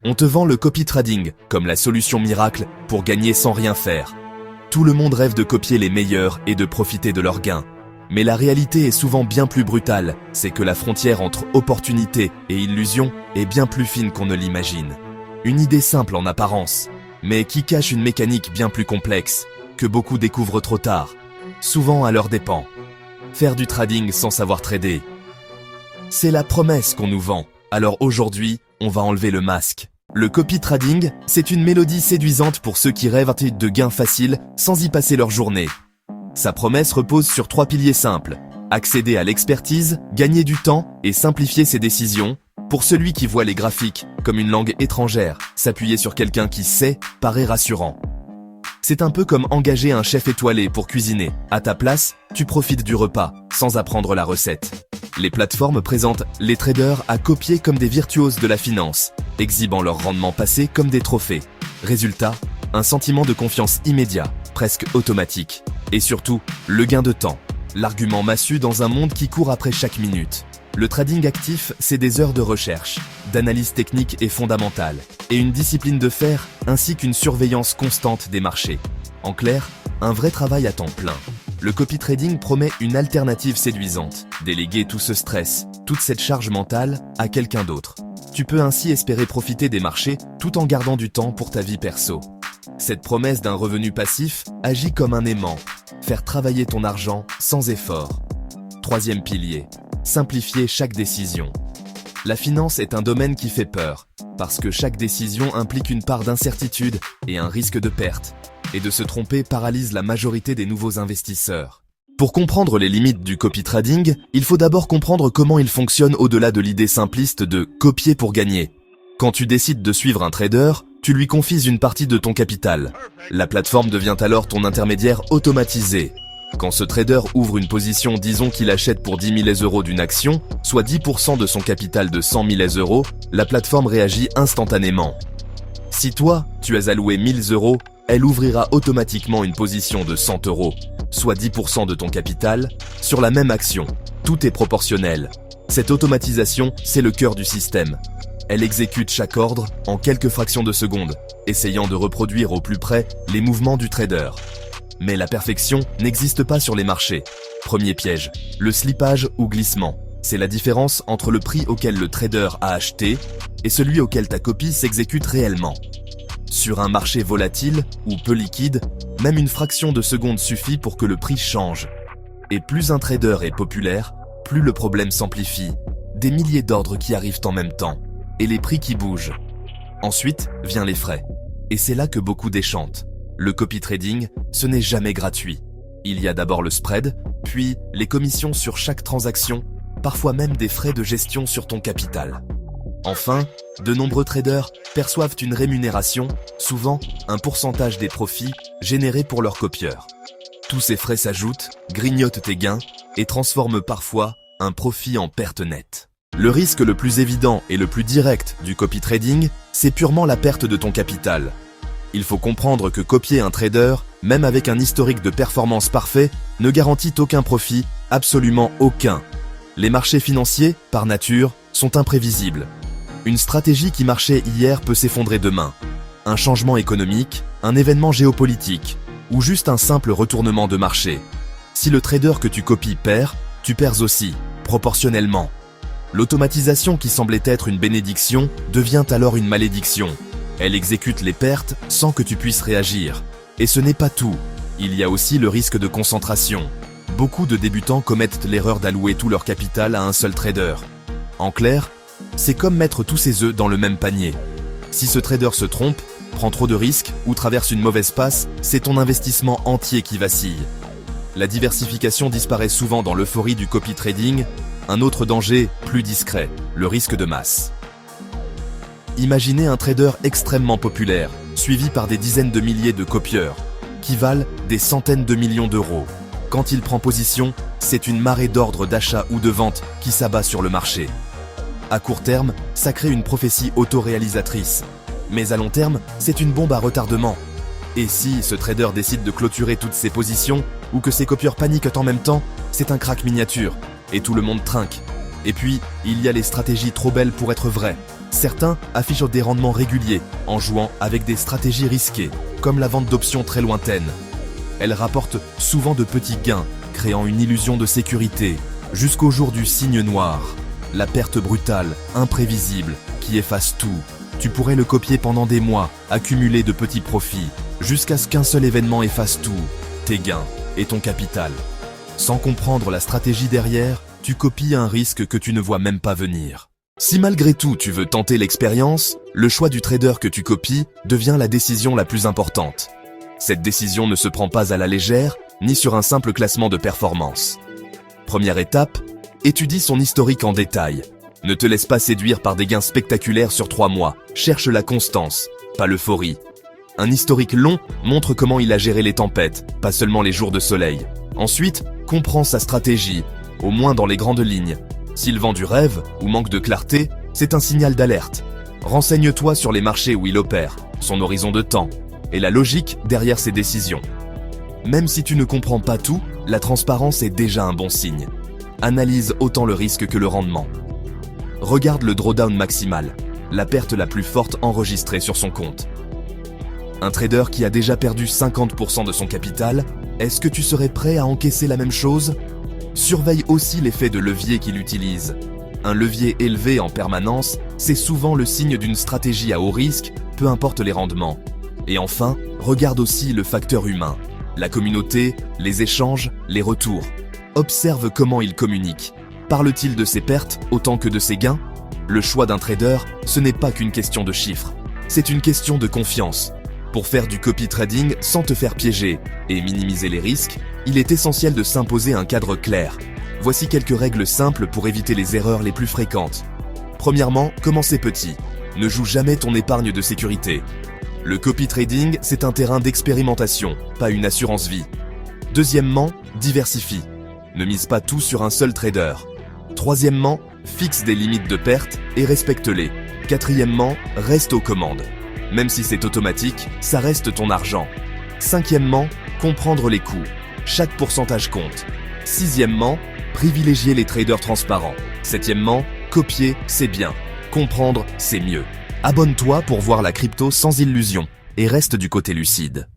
On te vend le copy trading comme la solution miracle pour gagner sans rien faire. Tout le monde rêve de copier les meilleurs et de profiter de leurs gains. Mais la réalité est souvent bien plus brutale, c'est que la frontière entre opportunité et illusion est bien plus fine qu'on ne l'imagine. Une idée simple en apparence, mais qui cache une mécanique bien plus complexe, que beaucoup découvrent trop tard, souvent à leurs dépens. Faire du trading sans savoir trader. C'est la promesse qu'on nous vend, alors aujourd'hui, on va enlever le masque. Le copy trading, c'est une mélodie séduisante pour ceux qui rêvent de gains faciles sans y passer leur journée. Sa promesse repose sur 3 piliers simples. Accéder à l'expertise, gagner du temps et simplifier ses décisions. Pour celui qui voit les graphiques comme une langue étrangère, s'appuyer sur quelqu'un qui sait paraît rassurant. C'est un peu comme engager un chef étoilé pour cuisiner. À ta place, tu profites du repas, sans apprendre la recette. Les plateformes présentent les traders à copier comme des virtuoses de la finance, exhibant leur rendement passé comme des trophées. Résultat, un sentiment de confiance immédiat, presque automatique. Et surtout, le gain de temps. L'argument massu dans un monde qui court après chaque minute. Le trading actif, c'est des heures de recherche, d'analyse technique et fondamentale, et une discipline de fer, ainsi qu'une surveillance constante des marchés. En clair, un vrai travail à temps plein. Le copy trading promet une alternative séduisante. Déléguer tout ce stress, toute cette charge mentale à quelqu'un d'autre. Tu peux ainsi espérer profiter des marchés tout en gardant du temps pour ta vie perso. Cette promesse d'un revenu passif agit comme un aimant. Faire travailler ton argent sans effort. Troisième pilier. Simplifier chaque décision. La finance est un domaine qui fait peur, parce que chaque décision implique une part d'incertitude et un risque de perte. Et de se tromper paralyse la majorité des nouveaux investisseurs. Pour comprendre les limites du copy trading, il faut d'abord comprendre comment il fonctionne au-delà de l'idée simpliste de copier pour gagner. Quand tu décides de suivre un trader, tu lui confies une partie de ton capital. La plateforme devient alors ton intermédiaire automatisé. Quand ce trader ouvre une position, disons qu'il achète pour 10 000 € d'une action, soit 10% de son capital de 100 000 €, la plateforme réagit instantanément. Si toi, tu as alloué 1 000 €, elle ouvrira automatiquement une position de 100 €, soit 10% de ton capital, sur la même action. Tout est proportionnel. Cette automatisation, c'est le cœur du système. Elle exécute chaque ordre en quelques fractions de secondes, essayant de reproduire au plus près les mouvements du trader. Mais la perfection n'existe pas sur les marchés. Premier piège, le slippage ou glissement. C'est la différence entre le prix auquel le trader a acheté et celui auquel ta copie s'exécute réellement. Sur un marché volatile ou peu liquide, même une fraction de seconde suffit pour que le prix change. Et plus un trader est populaire, plus le problème s'amplifie. Des milliers d'ordres qui arrivent en même temps, et les prix qui bougent. Ensuite, viennent les frais. Et c'est là que beaucoup déchantent. Le copy trading, ce n'est jamais gratuit. Il y a d'abord le spread, puis les commissions sur chaque transaction, parfois même des frais de gestion sur ton capital. Enfin, de nombreux traders perçoivent une rémunération, souvent un pourcentage des profits générés pour leurs copieurs. Tous ces frais s'ajoutent, grignotent tes gains et transforment parfois un profit en perte nette. Le risque le plus évident et le plus direct du copy trading, c'est purement la perte de ton capital. Il faut comprendre que copier un trader, même avec un historique de performance parfait, ne garantit aucun profit, absolument aucun. Les marchés financiers, par nature, sont imprévisibles. Une stratégie qui marchait hier peut s'effondrer demain. Un changement économique, un événement géopolitique, ou juste un simple retournement de marché. Si le trader que tu copies perd, tu perds aussi, proportionnellement. L'automatisation qui semblait être une bénédiction devient alors une malédiction. Elle exécute les pertes sans que tu puisses réagir. Et ce n'est pas tout. Il y a aussi le risque de concentration. Beaucoup de débutants commettent l'erreur d'allouer tout leur capital à un seul trader. En clair, c'est comme mettre tous ses œufs dans le même panier. Si ce trader se trompe, prend trop de risques ou traverse une mauvaise passe, c'est ton investissement entier qui vacille. La diversification disparaît souvent dans l'euphorie du copy trading. Un autre danger, plus discret, le risque de masse. Imaginez un trader extrêmement populaire, suivi par des dizaines de milliers de copieurs, qui valent des centaines de millions d'euros. Quand il prend position, c'est une marée d'ordres d'achat ou de vente qui s'abat sur le marché. À court terme, ça crée une prophétie autoréalisatrice. Mais à long terme, c'est une bombe à retardement. Et si ce trader décide de clôturer toutes ses positions, ou que ses copieurs paniquent en même temps, c'est un crack miniature, et tout le monde trinque. Et puis, il y a les stratégies trop belles pour être vraies. Certains affichent des rendements réguliers en jouant avec des stratégies risquées, comme la vente d'options très lointaines. Elles rapportent souvent de petits gains, créant une illusion de sécurité, jusqu'au jour du signe noir. La perte brutale, imprévisible, qui efface tout. Tu pourrais le copier pendant des mois, accumuler de petits profits, jusqu'à ce qu'un seul événement efface tout, tes gains et ton capital. Sans comprendre la stratégie derrière, tu copies un risque que tu ne vois même pas venir. Si malgré tout tu veux tenter l'expérience, le choix du trader que tu copies devient la décision la plus importante. Cette décision ne se prend pas à la légère, ni sur un simple classement de performance. Première étape, étudie son historique en détail. Ne te laisse pas séduire par des gains spectaculaires sur 3 mois, cherche la constance, pas l'euphorie. Un historique long montre comment il a géré les tempêtes, pas seulement les jours de soleil. Ensuite, comprends sa stratégie, au moins dans les grandes lignes. S'il vend du rêve ou manque de clarté, c'est un signal d'alerte. Renseigne-toi sur les marchés où il opère, son horizon de temps et la logique derrière ses décisions. Même si tu ne comprends pas tout, la transparence est déjà un bon signe. Analyse autant le risque que le rendement. Regarde le drawdown maximal, la perte la plus forte enregistrée sur son compte. Un trader qui a déjà perdu 50% de son capital, est-ce que tu serais prêt à encaisser la même chose ? Surveille aussi l'effet de levier qu'il utilise. Un levier élevé en permanence, c'est souvent le signe d'une stratégie à haut risque, peu importe les rendements. Et enfin, regarde aussi le facteur humain. La communauté, les échanges, les retours. Observe comment il communique. Parle-t-il de ses pertes autant que de ses gains ? Le choix d'un trader, ce n'est pas qu'une question de chiffres. C'est une question de confiance. Pour faire du copy trading sans te faire piéger et minimiser les risques, il est essentiel de s'imposer un cadre clair. Voici quelques règles simples pour éviter les erreurs les plus fréquentes. Premièrement, commencez petit. Ne joue jamais ton épargne de sécurité. Le copy trading, c'est un terrain d'expérimentation, pas une assurance vie. Deuxièmement, diversifie. Ne mise pas tout sur un seul trader. Troisièmement, fixe des limites de perte et respecte-les. Quatrièmement, reste aux commandes. Même si c'est automatique, ça reste ton argent. Cinquièmement, comprendre les coûts. Chaque pourcentage compte. Sixièmement, privilégier les traders transparents. Septièmement, copier, c'est bien. Comprendre, c'est mieux. Abonne-toi pour voir la crypto sans illusion et reste du côté lucide.